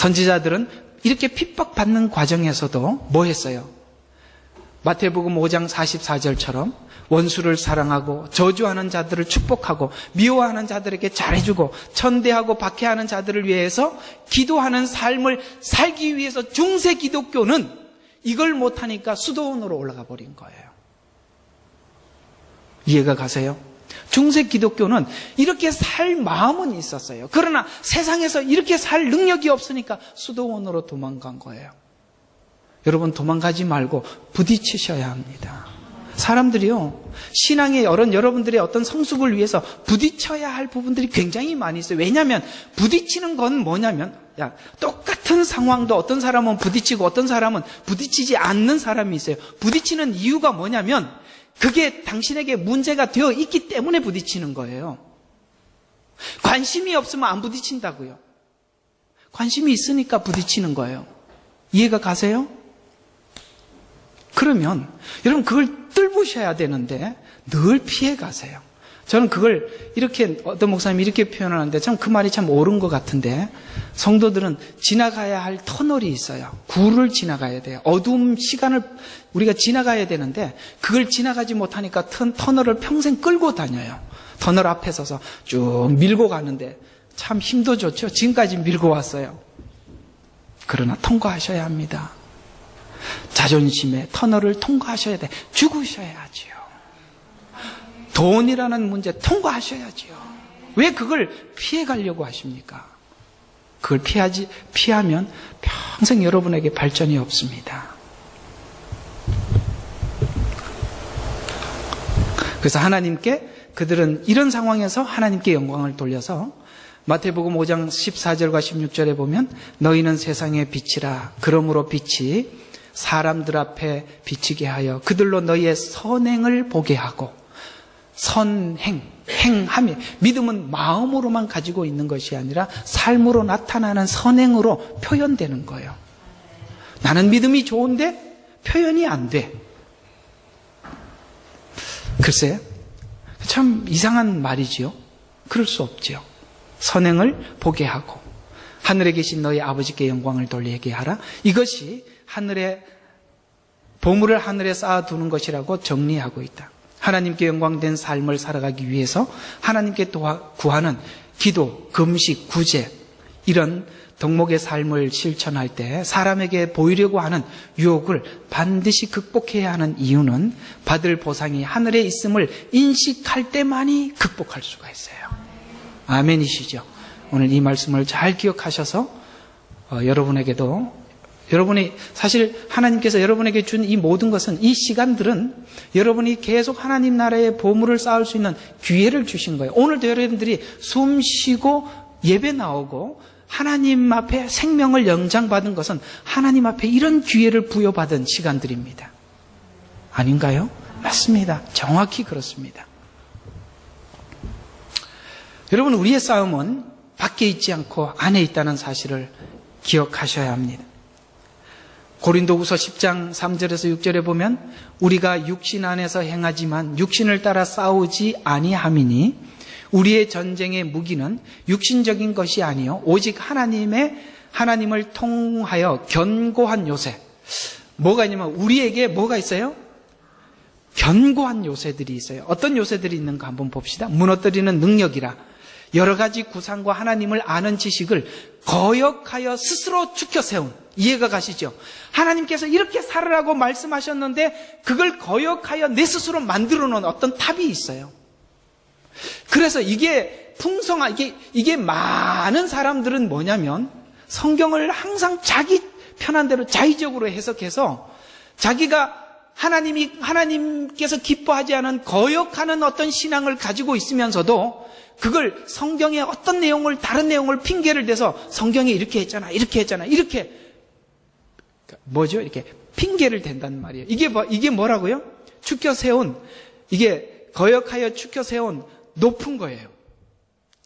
선지자들은 이렇게 핍박받는 과정에서도 뭐 했어요? 마태복음 5장 44절처럼 원수를 사랑하고 저주하는 자들을 축복하고 미워하는 자들에게 잘해주고 천대하고 박해하는 자들을 위해서 기도하는 삶을 살기 위해서 중세 기독교는 이걸 못하니까 수도원으로 올라가 버린 거예요. 이해가 가세요? 중세 기독교는 이렇게 살 마음은 있었어요. 그러나 세상에서 이렇게 살 능력이 없으니까 수도원으로 도망간 거예요. 여러분, 도망가지 말고 부딪히셔야 합니다. 사람들이요, 신앙의 여러분들의 어떤 성숙을 위해서 부딪혀야 할 부분들이 굉장히 많이 있어요. 왜냐하면 부딪히는 건 뭐냐면, 똑같은 상황도 어떤 사람은 부딪히고 어떤 사람은 부딪히지 않는 사람이 있어요. 부딪히는 이유가 뭐냐면 그게 당신에게 문제가 되어 있기 때문에 부딪히는 거예요. 관심이 없으면 안 부딪힌다고요. 관심이 있으니까 부딪히는 거예요. 이해가 가세요? 그러면 여러분 그걸 뚫으셔야 되는데 늘 피해 가세요. 저는 그걸 이렇게, 어떤 목사님이 이렇게 표현을 하는데 참 그 말이 참 옳은 것 같은데, 성도들은 지나가야 할 터널이 있어요. 굴을 지나가야 돼요. 어두운 시간을 우리가 지나가야 되는데 그걸 지나가지 못하니까 터널을 평생 끌고 다녀요. 터널 앞에 서서 쭉 밀고 가는데 참 힘도 좋죠. 지금까지 밀고 왔어요. 그러나 통과하셔야 합니다. 자존심의 터널을 통과하셔야 돼. 죽으셔야지요. 돈이라는 문제 통과하셔야지요. 왜 그걸 피해가려고 하십니까? 그걸 피하면 평생 여러분에게 발전이 없습니다. 그래서 하나님께, 그들은 이런 상황에서 하나님께 영광을 돌려서 마태복음 5장 14절과 16절에 보면 너희는 세상의 빛이라. 그러므로 빛이 사람들 앞에 비치게 하여 그들로 너희의 선행을 보게 하고. 행함이, 믿음은 마음으로만 가지고 있는 것이 아니라 삶으로 나타나는 선행으로 표현되는 거예요. 나는 믿음이 좋은데 표현이 안 돼. 글쎄, 참 이상한 말이지요. 그럴 수 없지요. 선행을 보게 하고 하늘에 계신 너희 아버지께 영광을 돌리게 하라. 이것이 보물을 하늘에 쌓아두는 것이라고 정리하고 있다. 하나님께 영광된 삶을 살아가기 위해서 하나님께 구하는 기도, 금식, 구제, 이런 덕목의 삶을 실천할 때 사람에게 보이려고 하는 유혹을 반드시 극복해야 하는 이유는 받을 보상이 하늘에 있음을 인식할 때만이 극복할 수가 있어요. 아멘이시죠? 오늘 이 말씀을 잘 기억하셔서 여러분이 사실 하나님께서 여러분에게 준 이 모든 것은, 이 시간들은 여러분이 계속 하나님 나라의 보물을 쌓을 수 있는 기회를 주신 거예요. 오늘도 여러분들이 숨 쉬고 예배 나오고 하나님 앞에 생명을 영장받은 것은 하나님 앞에 이런 기회를 부여받은 시간들입니다. 아닌가요? 맞습니다. 정확히 그렇습니다. 여러분, 우리의 싸움은 밖에 있지 않고 안에 있다는 사실을 기억하셔야 합니다. 고린도후서 10장 3절에서 6절에 보면 우리가 육신 안에서 행하지만 육신을 따라 싸우지 아니함이니 우리의 전쟁의 무기는 육신적인 것이 아니요 오직 하나님을 통하여 견고한 요새. 뭐가 있냐면 우리에게 뭐가 있어요? 견고한 요새들이 있어요. 어떤 요새들이 있는가 한번 봅시다. 무너뜨리는 능력이라. 여러 가지 구상과 하나님을 아는 지식을 거역하여 스스로 죽여 세운. 이해가 가시죠? 하나님께서 이렇게 살으라고 말씀하셨는데 그걸 거역하여 내 스스로 만들어 놓은 어떤 탑이 있어요. 그래서 이게 이게 많은 사람들은 뭐냐면 성경을 항상 자기 편한 대로 자의적으로 해석해서 자기가 하나님께서 기뻐하지 않은 거역하는 어떤 신앙을 가지고 있으면서도 그걸 성경의 어떤 내용을, 다른 내용을 핑계를 대서 성경이 이렇게 했잖아, 이렇게 핑계를 댄단 말이에요. 이게 뭐라고요? 이게 거역하여 축혀 세운 높은 거예요.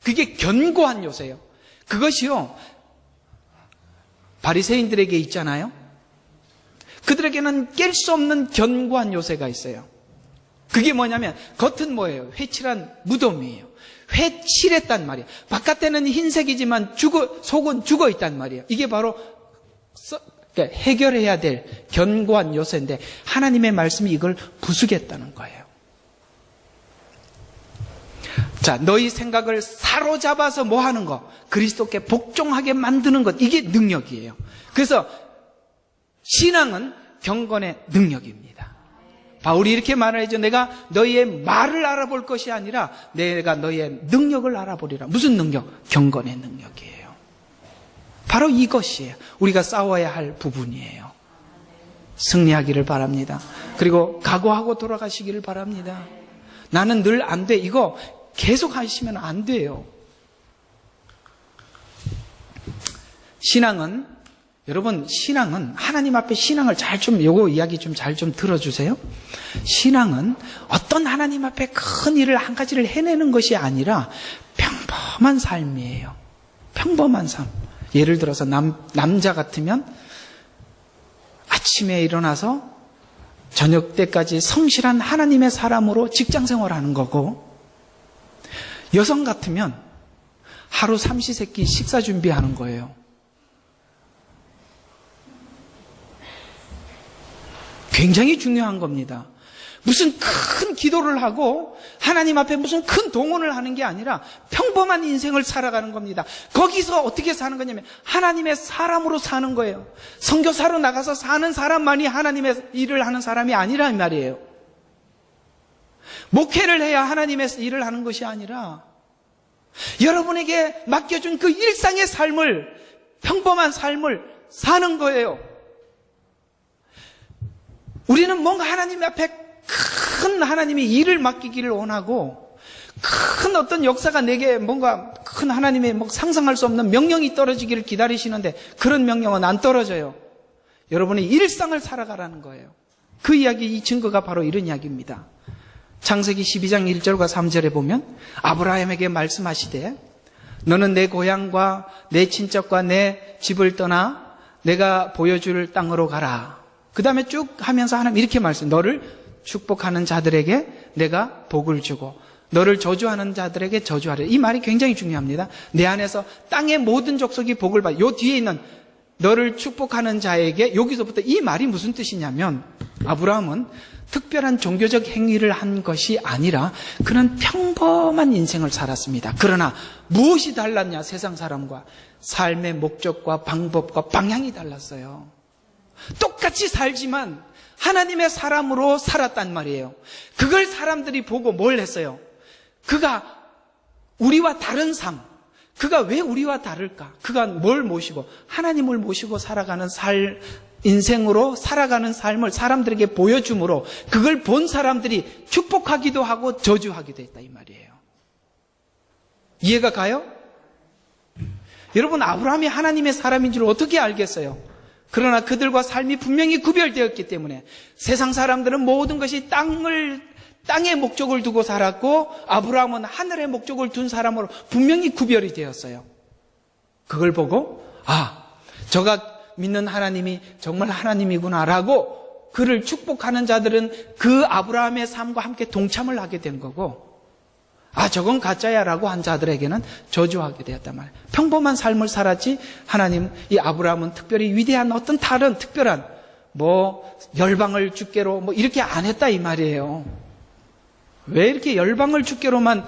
그게 견고한 요새예요. 그것이요, 바리새인들에게 있잖아요. 그들에게는 깰 수 없는 견고한 요새가 있어요. 그게 뭐냐면 겉은 뭐예요? 회칠한 무덤이에요. 회칠했단 말이에요. 바깥에는 흰색이지만 속은 죽어 있단 말이에요. 이게 바로 그러니까 해결해야 될 견고한 요소인데 하나님의 말씀이 이걸 부수겠다는 거예요. 자, 너희 생각을 사로잡아서 뭐 하는 거? 그리스도께 복종하게 만드는 것. 이게 능력이에요. 그래서 신앙은 경건의 능력입니다. 바울이 이렇게 말을 해줘. 내가 너희의 말을 알아볼 것이 아니라 내가 너희의 능력을 알아보리라. 무슨 능력? 경건의 능력이에요. 바로 이것이에요. 우리가 싸워야 할 부분이에요. 승리하기를 바랍니다. 그리고 각오하고 돌아가시기를 바랍니다. 나는 늘 안 돼. 이거 계속 하시면 안 돼요. 여러분, 신앙은 하나님 앞에 신앙을 요거 이야기 좀 잘 좀 들어주세요. 신앙은 어떤 하나님 앞에 큰 일을 한 가지를 해내는 것이 아니라 평범한 삶이에요. 평범한 삶. 예를 들어서 남자 같으면 아침에 일어나서 저녁 때까지 성실한 하나님의 사람으로 직장 생활하는 거고, 여성 같으면 하루 삼시세끼 식사 준비하는 거예요. 굉장히 중요한 겁니다. 무슨 큰 기도를 하고 하나님 앞에 무슨 큰 동원을 하는 게 아니라 평범한 인생을 살아가는 겁니다. 거기서 어떻게 사는 거냐면 하나님의 사람으로 사는 거예요. 선교사로 나가서 사는 사람만이 하나님의 일을 하는 사람이 아니란 말이에요. 목회를 해야 하나님의 일을 하는 것이 아니라 여러분에게 맡겨준 그 일상의 삶을, 평범한 삶을 사는 거예요. 우리는 뭔가 하나님 앞에 큰 하나님의 일을 맡기기를 원하고, 큰 어떤 역사가 내게 뭔가 큰 하나님의 상상할 수 없는 명령이 떨어지기를 기다리시는데 그런 명령은 안 떨어져요. 여러분의 일상을 살아가라는 거예요. 그 이야기, 이 증거가 바로 이런 이야기입니다. 창세기 12장 1절과 3절에 보면 아브라함에게 말씀하시되 너는 내 고향과 내 친척과 내 집을 떠나 내가 보여줄 땅으로 가라. 그 다음에 쭉 하면서 하나님 이렇게 말씀, 너를 축복하는 자들에게 내가 복을 주고 너를 저주하는 자들에게 저주하라. 이 말이 굉장히 중요합니다. 내 안에서 땅의 모든 족속이 복을 받아. 요 뒤에 있는 너를 축복하는 자에게, 여기서부터 이 말이 무슨 뜻이냐면 아브라함은 특별한 종교적 행위를 한 것이 아니라 그는 평범한 인생을 살았습니다. 그러나 무엇이 달랐냐? 세상 사람과 삶의 목적과 방법과 방향이 달랐어요. 똑같이 살지만 하나님의 사람으로 살았단 말이에요. 그걸 사람들이 보고 뭘 했어요? 그가 우리와 다른 삶, 그가 왜 우리와 다를까? 그가 뭘 모시고, 하나님을 모시고 살아가는 인생으로 살아가는 삶을 사람들에게 보여줌으로 그걸 본 사람들이 축복하기도 하고 저주하기도 했다, 이 말이에요. 이해가 가요? 여러분, 아브라함이 하나님의 사람인 줄 어떻게 알겠어요? 그러나 그들과 삶이 분명히 구별되었기 때문에 세상 사람들은 모든 것이 땅의 목적을 두고 살았고 아브라함은 하늘의 목적을 둔 사람으로 분명히 구별이 되었어요. 그걸 보고 저가 믿는 하나님이 정말 하나님이구나라고 그를 축복하는 자들은 그 아브라함의 삶과 함께 동참을 하게 된 거고, 저건 가짜야라고 한 자들에게는 저주하게 되었단 말이에요. 평범한 삶을 살았지 하나님, 이 아브라함은 특별히 위대한 어떤 다른 특별한 열방을 주께로 이렇게 안 했다 이 말이에요. 왜 이렇게 열방을 주께로만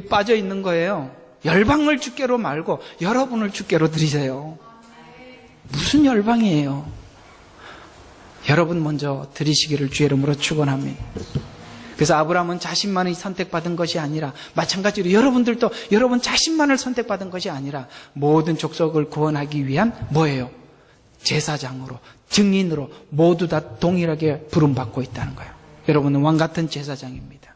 빠져 있는 거예요? 열방을 주께로 말고 여러분을 주께로 드리세요. 무슨 열방이에요? 여러분 먼저 드리시기를 주의 이름으로 축원합니다. 그래서 아브라함은 자신만이 선택받은 것이 아니라 마찬가지로 여러분들도 여러분 자신만을 선택받은 것이 아니라 모든 족속을 구원하기 위한 뭐예요? 제사장으로, 증인으로 모두 다 동일하게 부름받고 있다는 거예요. 여러분은 왕같은 제사장입니다.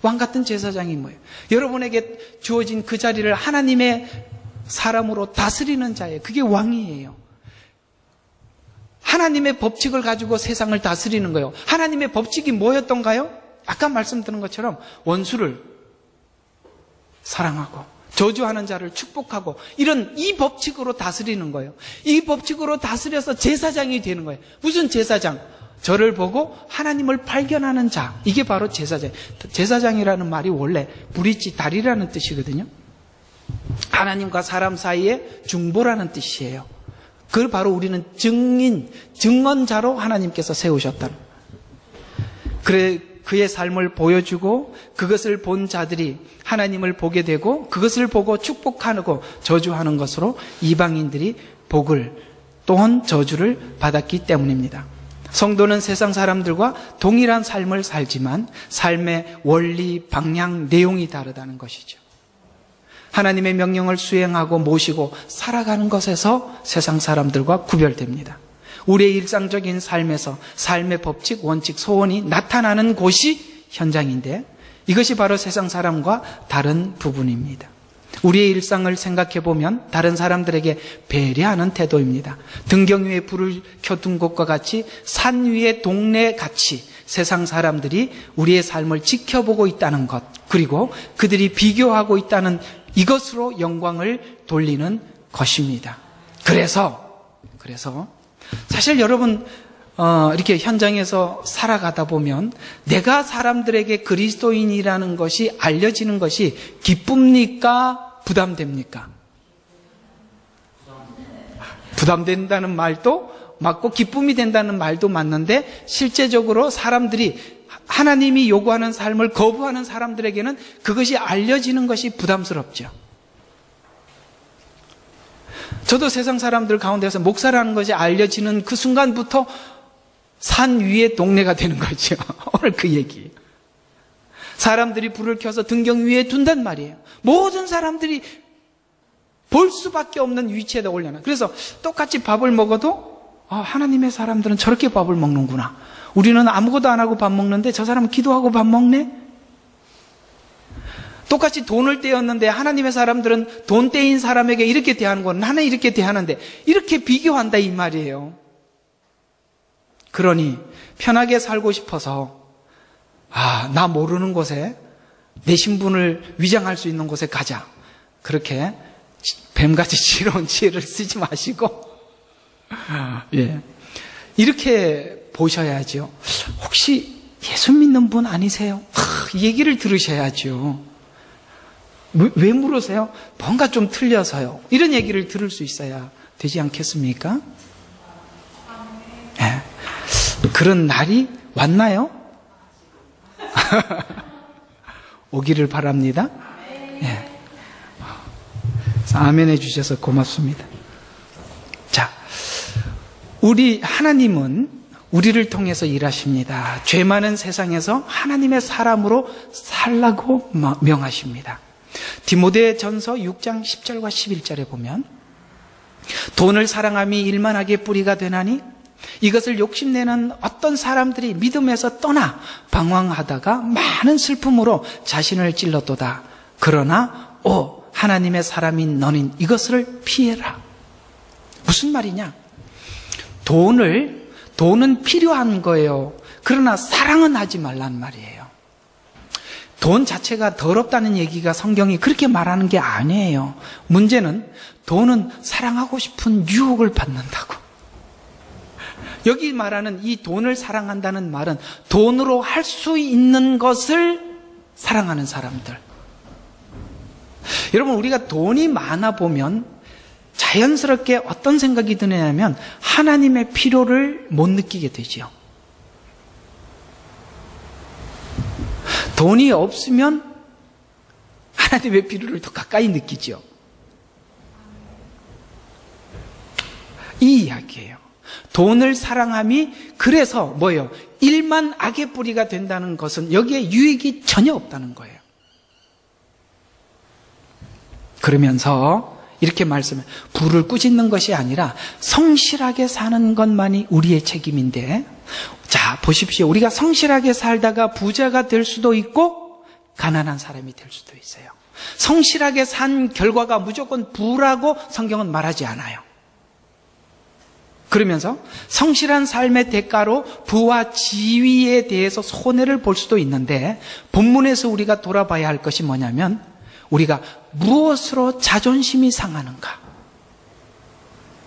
왕같은 제사장이 뭐예요? 여러분에게 주어진 그 자리를 하나님의 사람으로 다스리는 자예요. 그게 왕이에요. 하나님의 법칙을 가지고 세상을 다스리는 거예요. 하나님의 법칙이 뭐였던가요? 아까 말씀드린 것처럼 원수를 사랑하고 저주하는 자를 축복하고 이런 이 법칙으로 다스리는 거예요. 이 법칙으로 다스려서 제사장이 되는 거예요. 무슨 제사장? 저를 보고 하나님을 발견하는 자. 이게 바로 제사장. 제사장이라는 말이 원래 브릿지, 다리라는 뜻이거든요. 하나님과 사람 사이의 중보라는 뜻이에요. 그걸 바로 우리는 증인, 증언자로 하나님께서 세우셨다는. 그래, 그의 삶을 보여주고 그것을 본 자들이 하나님을 보게 되고 그것을 보고 축복하고 저주하는 것으로 이방인들이 복을 또한 저주를 받았기 때문입니다. 성도는 세상 사람들과 동일한 삶을 살지만 삶의 원리, 방향, 내용이 다르다는 것이죠. 하나님의 명령을 수행하고 모시고 살아가는 것에서 세상 사람들과 구별됩니다. 우리의 일상적인 삶에서 삶의 법칙, 원칙, 소원이 나타나는 곳이 현장인데 이것이 바로 세상 사람과 다른 부분입니다. 우리의 일상을 생각해 보면 다른 사람들에게 배려하는 태도입니다. 등경 위에 불을 켜둔 곳과 같이 산 위의 동네 같이 세상 사람들이 우리의 삶을 지켜보고 있다는 것, 그리고 그들이 비교하고 있다는 이것으로 영광을 돌리는 것입니다. 그래서 사실 여러분 이렇게 현장에서 살아가다 보면 내가 사람들에게 그리스도인이라는 것이 알려지는 것이 기쁩니까? 부담됩니까? 부담된다는 말도 맞고 기쁨이 된다는 말도 맞는데 실제적으로 사람들이 하나님이 요구하는 삶을 거부하는 사람들에게는 그것이 알려지는 것이 부담스럽죠. 저도 세상 사람들 가운데서 목사라는 것이 알려지는 그 순간부터 산 위의 동네가 되는 거죠. 오늘 그 얘기. 사람들이 불을 켜서 등경 위에 둔단 말이에요. 모든 사람들이 볼 수밖에 없는 위치에다 올려놔. 그래서 똑같이 밥을 먹어도 하나님의 사람들은 저렇게 밥을 먹는구나. 우리는 아무것도 안 하고 밥 먹는데 저 사람은 기도하고 밥 먹네? 똑같이 돈을 떼었는데 하나님의 사람들은 돈 떼인 사람에게 이렇게 대하는 건 나는 이렇게 대하는데 이렇게 비교한다 이 말이에요. 그러니 편하게 살고 싶어서 나 모르는 곳에 내 신분을 위장할 수 있는 곳에 가자. 그렇게 뱀같이 지러운 지혜를 쓰지 마시고 이렇게 보셔야죠. 혹시 예수 믿는 분 아니세요? 이 얘기를 들으셔야죠. 왜 물으세요? 뭔가 좀 틀려서요. 이런 얘기를 들을 수 있어야 되지 않겠습니까? 네. 그런 날이 왔나요? 오기를 바랍니다. 네. 아멘 해주셔서 고맙습니다. 자, 우리 하나님은 우리를 통해서 일하십니다. 죄 많은 세상에서 하나님의 사람으로 살라고 명하십니다. 디모데전서 6장 10절과 11절에 보면 돈을 사랑함이 일만하게 뿌리가 되나니 이것을 욕심내는 어떤 사람들이 믿음에서 떠나 방황하다가 많은 슬픔으로 자신을 찔렀도다. 그러나 하나님의 사람인 너는 이것을 피해라. 무슨 말이냐? 돈은 필요한 거예요. 그러나 사랑은 하지 말란 말이에요. 돈 자체가 더럽다는 얘기가 성경이 그렇게 말하는 게 아니에요. 문제는 돈은 사랑하고 싶은 유혹을 받는다고. 여기 말하는 이 돈을 사랑한다는 말은 돈으로 할 수 있는 것을 사랑하는 사람들. 여러분, 우리가 돈이 많아 보면 자연스럽게 어떤 생각이 드냐면 하나님의 필요를 못 느끼게 되죠. 돈이 없으면 하나님의 필요를 더 가까이 느끼죠. 이 이야기예요. 돈을 사랑함이 그래서 뭐예요? 일만 악의 뿌리가 된다는 것은 여기에 유익이 전혀 없다는 거예요. 그러면서 이렇게 말씀해, 부를 꾸짖는 것이 아니라 성실하게 사는 것만이 우리의 책임인데, 자 보십시오. 우리가 성실하게 살다가 부자가 될 수도 있고 가난한 사람이 될 수도 있어요. 성실하게 산 결과가 무조건 부라고 성경은 말하지 않아요. 그러면서 성실한 삶의 대가로 부와 지위에 대해서 손해를 볼 수도 있는데, 본문에서 우리가 돌아봐야 할 것이 뭐냐면 우리가 무엇으로 자존심이 상하는가,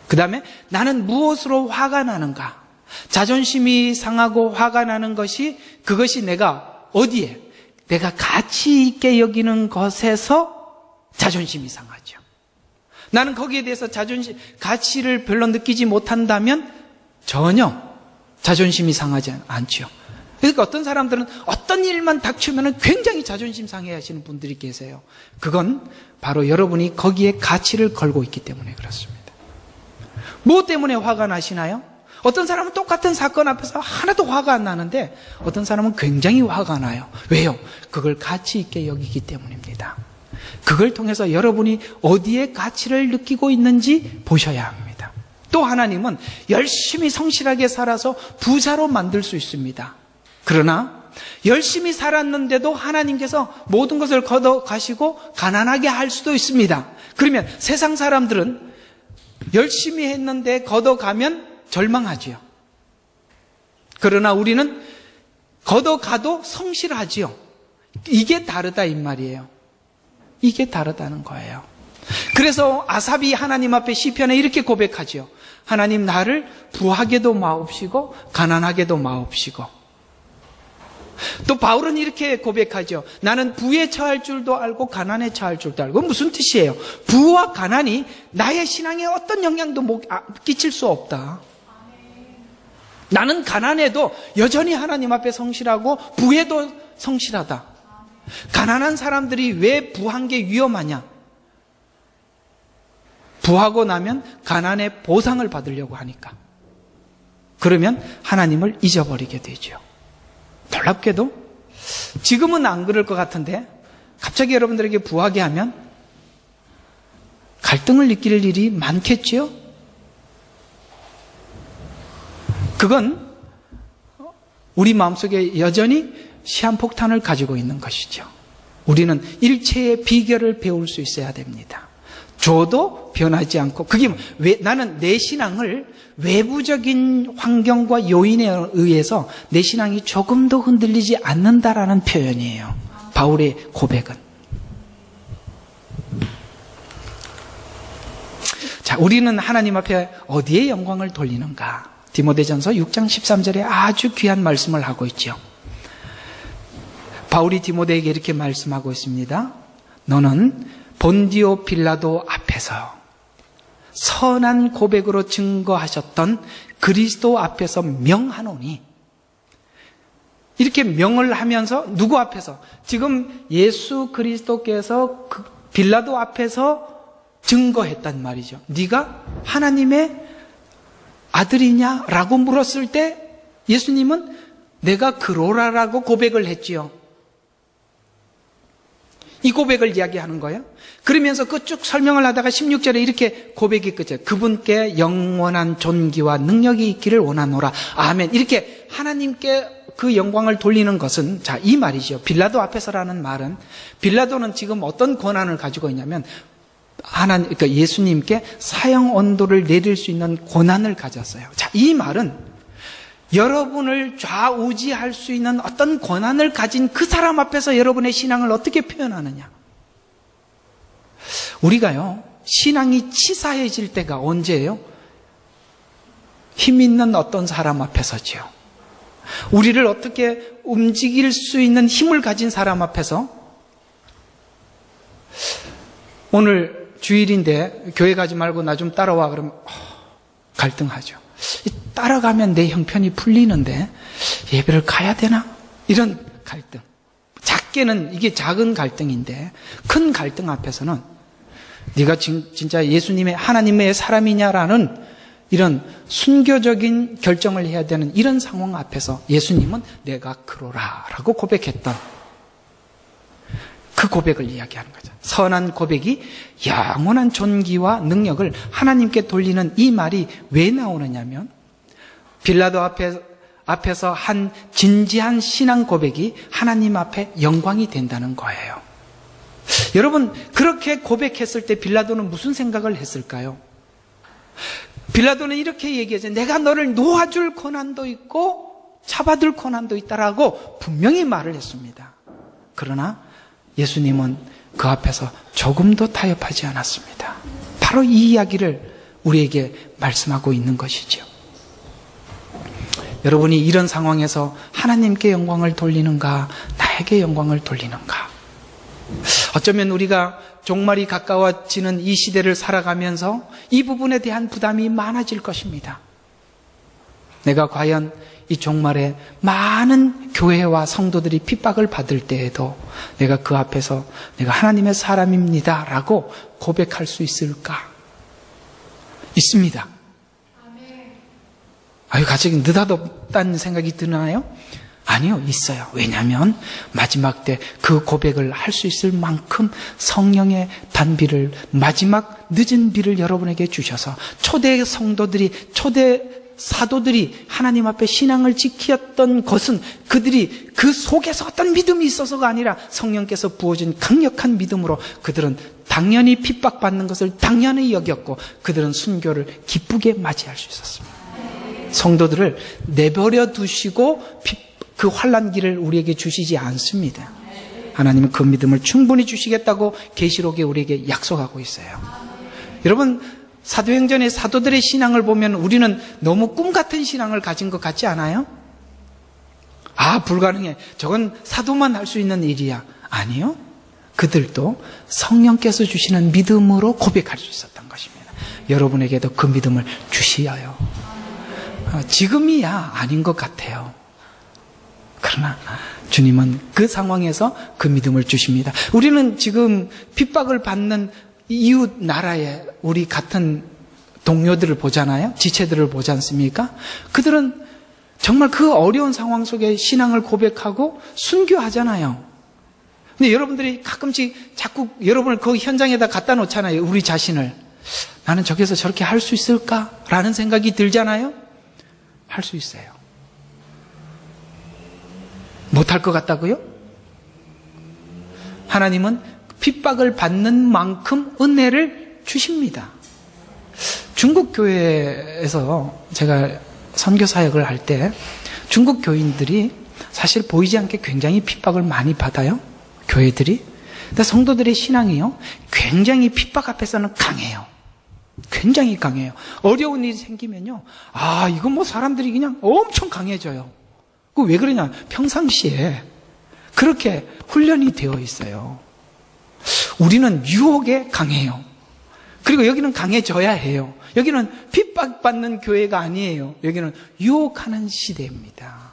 그 다음에 나는 무엇으로 화가 나는가, 자존심이 상하고 화가 나는 것이 그것이 내가 어디에 내가 가치 있게 여기는 것에서 자존심이 상하죠. 나는 거기에 대해서 가치를 별로 느끼지 못한다면 전혀 자존심이 상하지 않죠. 그러니까 어떤 사람들은 어떤 일만 닥치면 굉장히 자존심 상해 하시는 분들이 계세요. 그건 바로 여러분이 거기에 가치를 걸고 있기 때문에 그렇습니다. 뭐 때문에 화가 나시나요? 어떤 사람은 똑같은 사건 앞에서 하나도 화가 안 나는데 어떤 사람은 굉장히 화가 나요. 왜요? 그걸 가치 있게 여기기 때문입니다. 그걸 통해서 여러분이 어디에 가치를 느끼고 있는지 보셔야 합니다. 또 하나님은 열심히 성실하게 살아서 부자로 만들 수 있습니다. 그러나 열심히 살았는데도 하나님께서 모든 것을 걷어가시고 가난하게 할 수도 있습니다. 그러면 세상 사람들은 열심히 했는데 걷어가면 절망하지요. 그러나 우리는 걷어가도 성실하지요. 이게 다르다 이 말이에요. 이게 다르다는 거예요. 그래서 아삽이 하나님 앞에 시편에 이렇게 고백하지요. 하나님 나를 부하게도 마옵시고 가난하게도 마옵시고. 또 바울은 이렇게 고백하죠. 나는 부에 처할 줄도 알고 가난에 처할 줄도 알고. 무슨 뜻이에요? 부와 가난이 나의 신앙에 어떤 영향도 끼칠 수 없다. 나는 가난해도 여전히 하나님 앞에 성실하고 부에도 성실하다. 가난한 사람들이 왜 부한 게 위험하냐? 부하고 나면 가난의 보상을 받으려고 하니까. 그러면 하나님을 잊어버리게 되죠. 놀랍게도 지금은 안 그럴 것 같은데 갑자기 여러분들에게 부하게 하면 갈등을 느낄 일이 많겠지요? 그건 우리 마음속에 여전히 시한폭탄을 가지고 있는 것이죠. 우리는 일체의 비결을 배울 수 있어야 됩니다. 줘도 변하지 않고, 그게 나는 내 신앙을 외부적인 환경과 요인에 의해서 내 신앙이 조금도 흔들리지 않는다라는 표현이에요. 바울의 고백은. 자, 우리는 하나님 앞에 어디에 영광을 돌리는가? 디모데전서 6장 13절에 아주 귀한 말씀을 하고 있죠. 바울이 디모데에게 이렇게 말씀하고 있습니다. 너는 본디오 빌라도 앞에서 선한 고백으로 증거하셨던 그리스도 앞에서 명하노니, 이렇게 명을 하면서 누구 앞에서? 지금 예수 그리스도께서 그 빌라도 앞에서 증거했단 말이죠. 네가 하나님의 아들이냐? 라고 물었을 때 예수님은 내가 그로라라고 고백을 했지요. 이 고백을 이야기하는 거예요. 그러면서 그 쭉 설명을 하다가 16절에 이렇게 고백이 끝이에요. 그분께 영원한 존귀와 능력이 있기를 원하노라. 아멘. 이렇게 하나님께 그 영광을 돌리는 것은, 자, 이 말이죠. 빌라도 앞에서라는 말은, 빌라도는 지금 어떤 권한을 가지고 있냐면 그러니까 예수님께 사형 언도를 내릴 수 있는 권한을 가졌어요. 자, 이 말은 여러분을 좌우지할 수 있는 어떤 권한을 가진 그 사람 앞에서 여러분의 신앙을 어떻게 표현하느냐. 우리가요, 신앙이 치사해질 때가 언제예요? 힘 있는 어떤 사람 앞에서지요. 우리를 어떻게 움직일 수 있는 힘을 가진 사람 앞에서. 오늘 주일인데 교회 가지 말고 나 좀 따라와 그러면 갈등하죠. 따라가면 내 형편이 풀리는데 예배를 가야 되나? 이런 갈등. 작게는 이게 작은 갈등인데 큰 갈등 앞에서는 네가 진짜 예수님의 하나님의 사람이냐라는 이런 순교적인 결정을 해야 되는 이런 상황 앞에서 예수님은 내가 그로라라고 고백했던 그 고백을 이야기하는 거죠. 선한 고백이 영원한 존귀와 능력을 하나님께 돌리는 이 말이 왜 나오느냐면 빌라도 앞에서 한 진지한 신앙 고백이 하나님 앞에 영광이 된다는 거예요. 여러분, 그렇게 고백했을 때 빌라도는 무슨 생각을 했을까요? 빌라도는 이렇게 얘기하죠. 내가 너를 놓아줄 권한도 있고 잡아둘 권한도 있다라고 분명히 말을 했습니다. 그러나 예수님은 그 앞에서 조금도 타협하지 않았습니다. 바로 이 이야기를 우리에게 말씀하고 있는 것이죠. 여러분이 이런 상황에서 하나님께 영광을 돌리는가, 나에게 영광을 돌리는가? 어쩌면 우리가 종말이 가까워지는 이 시대를 살아가면서 이 부분에 대한 부담이 많아질 것입니다. 내가 과연 이 종말에 많은 교회와 성도들이 핍박을 받을 때에도 내가 그 앞에서 내가 하나님의 사람입니다 라고 고백할 수 있을까? 있습니다. 아유, 갑자기 느닷없다는 생각이 드나요? 아니요, 있어요. 왜냐하면 마지막 때 그 고백을 할 수 있을 만큼 성령의 단비를, 마지막 늦은 비를 여러분에게 주셔서 초대 성도들이, 초대 사도들이 하나님 앞에 신앙을 지켰던 것은 그들이 그 속에서 어떤 믿음이 있어서가 아니라 성령께서 부어준 강력한 믿음으로 그들은 당연히 핍박받는 것을 당연히 여겼고 그들은 순교를 기쁘게 맞이할 수 있었습니다. 성도들을 내버려 두시고 그 환난기를 우리에게 주시지 않습니다. 하나님은 그 믿음을 충분히 주시겠다고 계시록에 우리에게 약속하고 있어요. 여러분, 사도행전의 사도들의 신앙을 보면 우리는 너무 꿈 같은 신앙을 가진 것 같지 않아요? 아, 불가능해. 저건 사도만 할 수 있는 일이야. 아니요. 그들도 성령께서 주시는 믿음으로 고백할 수 있었던 것입니다. 여러분에게도 그 믿음을 주시어요. 지금이야 아닌 것 같아요. 그러나 주님은 그 상황에서 그 믿음을 주십니다. 우리는 지금 핍박을 받는 이웃 나라에 우리 같은 동료들을 보잖아요. 지체들을 보지 않습니까? 그들은 정말 그 어려운 상황 속에 신앙을 고백하고 순교하잖아요. 근데 여러분들이 가끔씩 자꾸 여러분을 그 현장에다 갖다 놓잖아요. 우리 자신을. 나는 저기서 저렇게 할 수 있을까? 라는 생각이 들잖아요. 할 수 있어요. 못할 것 같다고요? 하나님은 핍박을 받는 만큼 은혜를 주십니다. 중국 교회에서 제가 선교 사역을 할 때 중국 교인들이 사실 보이지 않게 굉장히 핍박을 많이 받아요. 교회들이. 근데 성도들의 신앙이요, 굉장히 핍박 앞에서는 강해요. 굉장히 강해요. 어려운 일이 생기면요, 아, 이건 뭐 사람들이 그냥 엄청 강해져요. 그 왜 그러냐? 평상시에 그렇게 훈련이 되어 있어요. 우리는 유혹에 강해요. 그리고 여기는 강해져야 해요. 여기는 핍박받는 교회가 아니에요. 여기는 유혹하는 시대입니다.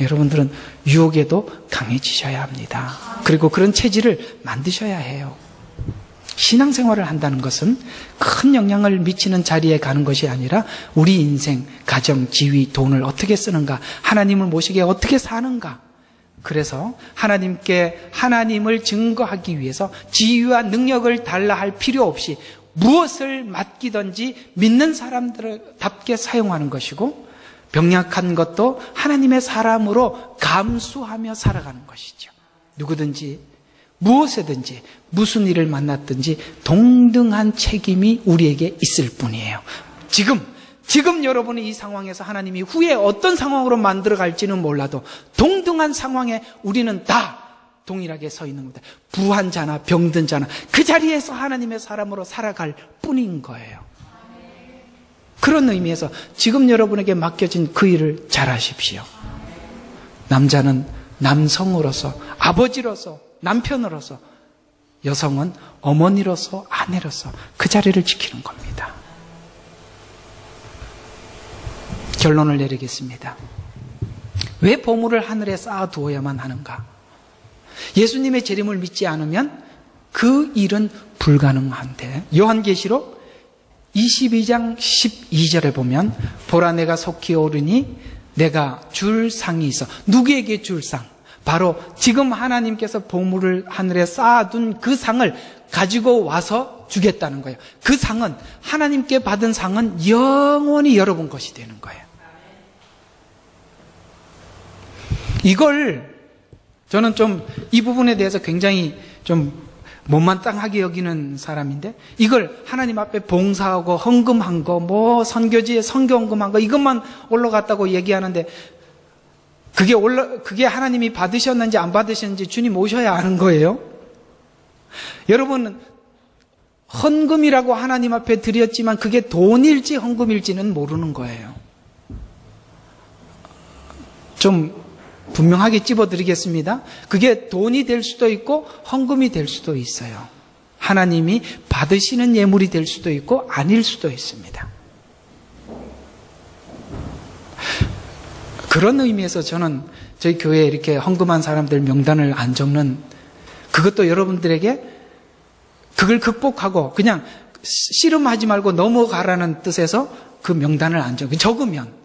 여러분들은 유혹에도 강해지셔야 합니다. 그리고 그런 체질을 만드셔야 해요. 신앙생활을 한다는 것은 큰 영향을 미치는 자리에 가는 것이 아니라 우리 인생, 가정, 지위, 돈을 어떻게 쓰는가, 하나님을 모시게 어떻게 사는가. 그래서 하나님께 하나님을 증거하기 위해서 지위와 능력을 달라 할 필요 없이 무엇을 맡기든지 믿는 사람들답게 사용하는 것이고, 병약한 것도 하나님의 사람으로 감수하며 살아가는 것이죠. 누구든지 무엇에든지 무슨 일을 만났든지 동등한 책임이 우리에게 있을 뿐이에요. 지금 여러분이 이 상황에서 하나님이 후에 어떤 상황으로 만들어갈지는 몰라도 동등한 상황에 우리는 다 동일하게 서 있는 겁니다. 부한 자나 병든 자나 그 자리에서 하나님의 사람으로 살아갈 뿐인 거예요. 그런 의미에서 지금 여러분에게 맡겨진 그 일을 잘하십시오. 남자는 남성으로서, 아버지로서, 남편으로서, 여성은 어머니로서, 아내로서 그 자리를 지키는 겁니다. 결론을 내리겠습니다. 왜 보물을 하늘에 쌓아두어야만 하는가? 예수님의 재림을 믿지 않으면 그 일은 불가능한데, 요한계시록 22장 12절에 보면, 보라 내가 속히 오르니 내가 줄 상이 있어. 누구에게 줄 상? 바로 지금 하나님께서 보물을 하늘에 쌓아둔 그 상을 가지고 와서 주겠다는 거예요. 그 상은, 하나님께 받은 상은 영원히 여러분 것이 되는 거예요. 이걸 저는 좀 이 부분에 대해서 굉장히 좀 못마땅하게 여기는 사람인데, 이걸 하나님 앞에 봉사하고 헌금한 거, 뭐 선교지에 선교 헌금한 거, 이것만 올라갔다고 얘기하는데, 그게 하나님이 받으셨는지 안 받으셨는지 주님 오셔야 아는 거예요. 여러분, 헌금이라고 하나님 앞에 드렸지만 그게 돈일지 헌금일지는 모르는 거예요. 좀 분명하게 찝어드리겠습니다. 그게 돈이 될 수도 있고 헌금이 될 수도 있어요. 하나님이 받으시는 예물이 될 수도 있고 아닐 수도 있습니다. 그런 의미에서 저는 저희 교회에 이렇게 헌금한 사람들 명단을 안 적는, 그것도 여러분들에게 그걸 극복하고 그냥 씨름하지 말고 넘어가라는 뜻에서 그 명단을 안 적으면,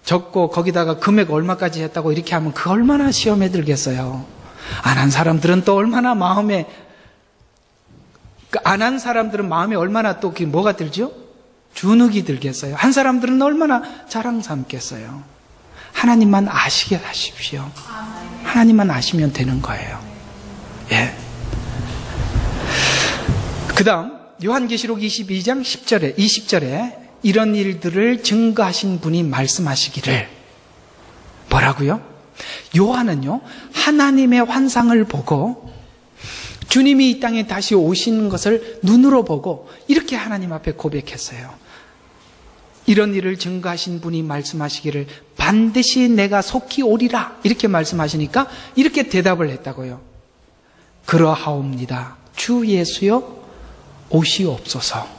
적고 거기다가 금액 얼마까지 했다고 이렇게 하면 그 얼마나 시험에 들겠어요. 안 한 사람들은 또 얼마나 마음에, 안 한 사람들은 마음에 얼마나 또 뭐가 들죠? 주눅이 들겠어요. 한 사람들은 얼마나 자랑 삼겠어요. 하나님만 아시게 하십시오. 하나님만 아시면 되는 거예요. 예. 그 다음 요한계시록 22장 10절에 20절에 이런 일들을 증거하신 분이 말씀하시기를, 뭐라고요? 요한은요, 하나님의 환상을 보고 주님이 이 땅에 다시 오시는 것을 눈으로 보고 이렇게 하나님 앞에 고백했어요. 이런 일을 증거하신 분이 말씀하시기를 반드시 내가 속히 오리라, 이렇게 말씀하시니까 이렇게 대답을 했다고요. 그러하옵니다. 주 예수여 오시옵소서.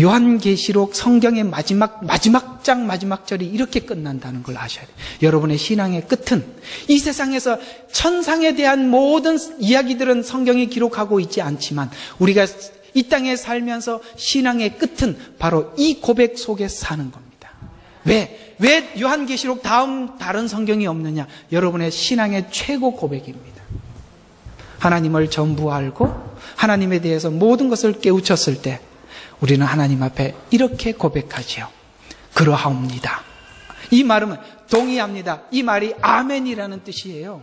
요한계시록 성경의 마지막 장 마지막 절이 이렇게 끝난다는 걸 아셔야 돼요. 여러분의 신앙의 끝은, 이 세상에서 천상에 대한 모든 이야기들은 성경이 기록하고 있지 않지만 우리가 이 땅에 살면서 신앙의 끝은 바로 이 고백 속에 사는 겁니다. 왜 요한계시록 다음 다른 성경이 없느냐? 여러분의 신앙의 최고 고백입니다. 하나님을 전부 알고 하나님에 대해서 모든 것을 깨우쳤을 때 우리는 하나님 앞에 이렇게 고백하지요. 그러하옵니다. 이 말은 동의합니다. 이 말이 아멘이라는 뜻이에요.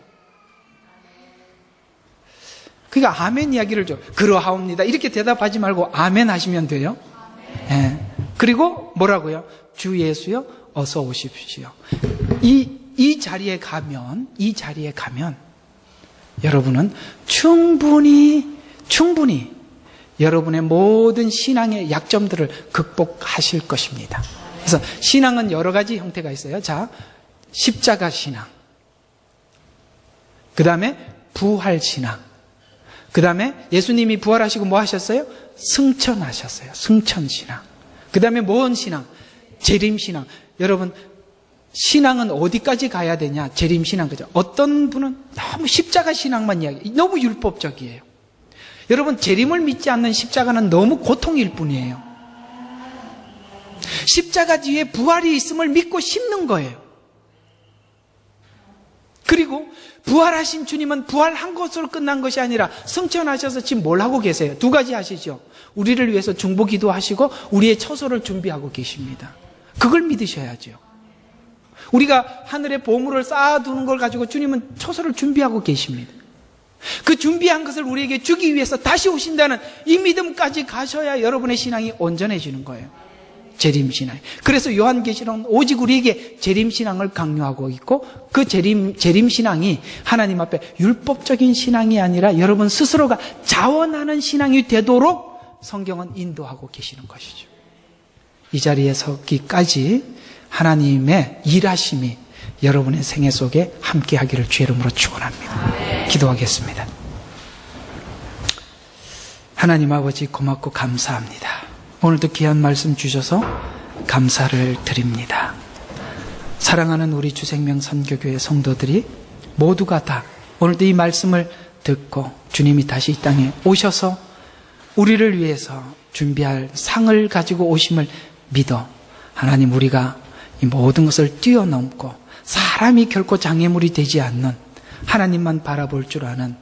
그러니까 아멘 이야기를 좀, 그러하옵니다 이렇게 대답하지 말고 아멘 하시면 돼요. 예. 그리고 뭐라고요? 주 예수여 어서 오십시오. 이 자리에 가면 여러분은 충분히 여러분의 모든 신앙의 약점들을 극복하실 것입니다. 그래서 신앙은 여러 가지 형태가 있어요. 자, 십자가 신앙, 그 다음에 부활 신앙, 그 다음에 예수님이 부활하시고 뭐 하셨어요? 승천하셨어요. 승천 신앙. 그 다음에 뭔 신앙? 재림 신앙. 여러분, 신앙은 어디까지 가야 되냐? 재림 신앙, 그죠? 어떤 분은 너무 십자가 신앙만 이야기, 너무 율법적이에요. 여러분, 재림을 믿지 않는 십자가는 너무 고통일 뿐이에요. 십자가 뒤에 부활이 있음을 믿고 심는 거예요. 그리고 부활하신 주님은 부활한 것으로 끝난 것이 아니라 승천하셔서 지금 뭘 하고 계세요? 두 가지 하시죠. 우리를 위해서 중보기도 하시고 우리의 처소를 준비하고 계십니다. 그걸 믿으셔야죠. 우리가 하늘에 보물을 쌓아두는 걸 가지고 주님은 처소를 준비하고 계십니다. 그 준비한 것을 우리에게 주기 위해서 다시 오신다는 이 믿음까지 가셔야 여러분의 신앙이 온전해지는 거예요. 재림신앙. 그래서 요한계시록은 오직 우리에게 재림신앙을 강요하고 있고, 그 재림신앙이 하나님 앞에 율법적인 신앙이 아니라 여러분 스스로가 자원하는 신앙이 되도록 성경은 인도하고 계시는 것이죠. 이 자리에 서기까지 하나님의 일하심이 여러분의 생애 속에 함께하기를 주의 이름으로 축원합니다. 기도하겠습니다. 하나님 아버지, 고맙고 감사합니다. 오늘도 귀한 말씀 주셔서 감사를 드립니다. 사랑하는 우리 주생명 선교교회 성도들이 모두가 다 오늘도 이 말씀을 듣고 주님이 다시 이 땅에 오셔서 우리를 위해서 준비할 상을 가지고 오심을 믿어 하나님, 우리가 이 모든 것을 뛰어넘고 사람이 결코 장애물이 되지 않는 하나님만 바라볼 줄 아는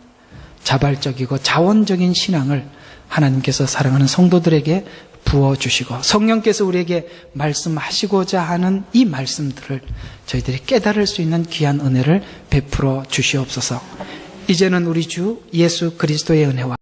자발적이고 자원적인 신앙을 하나님께서 사랑하는 성도들에게 부어주시고 성령께서 우리에게 말씀하시고자 하는 이 말씀들을 저희들이 깨달을 수 있는 귀한 은혜를 베풀어 주시옵소서. 이제는 우리 주 예수 그리스도의 은혜와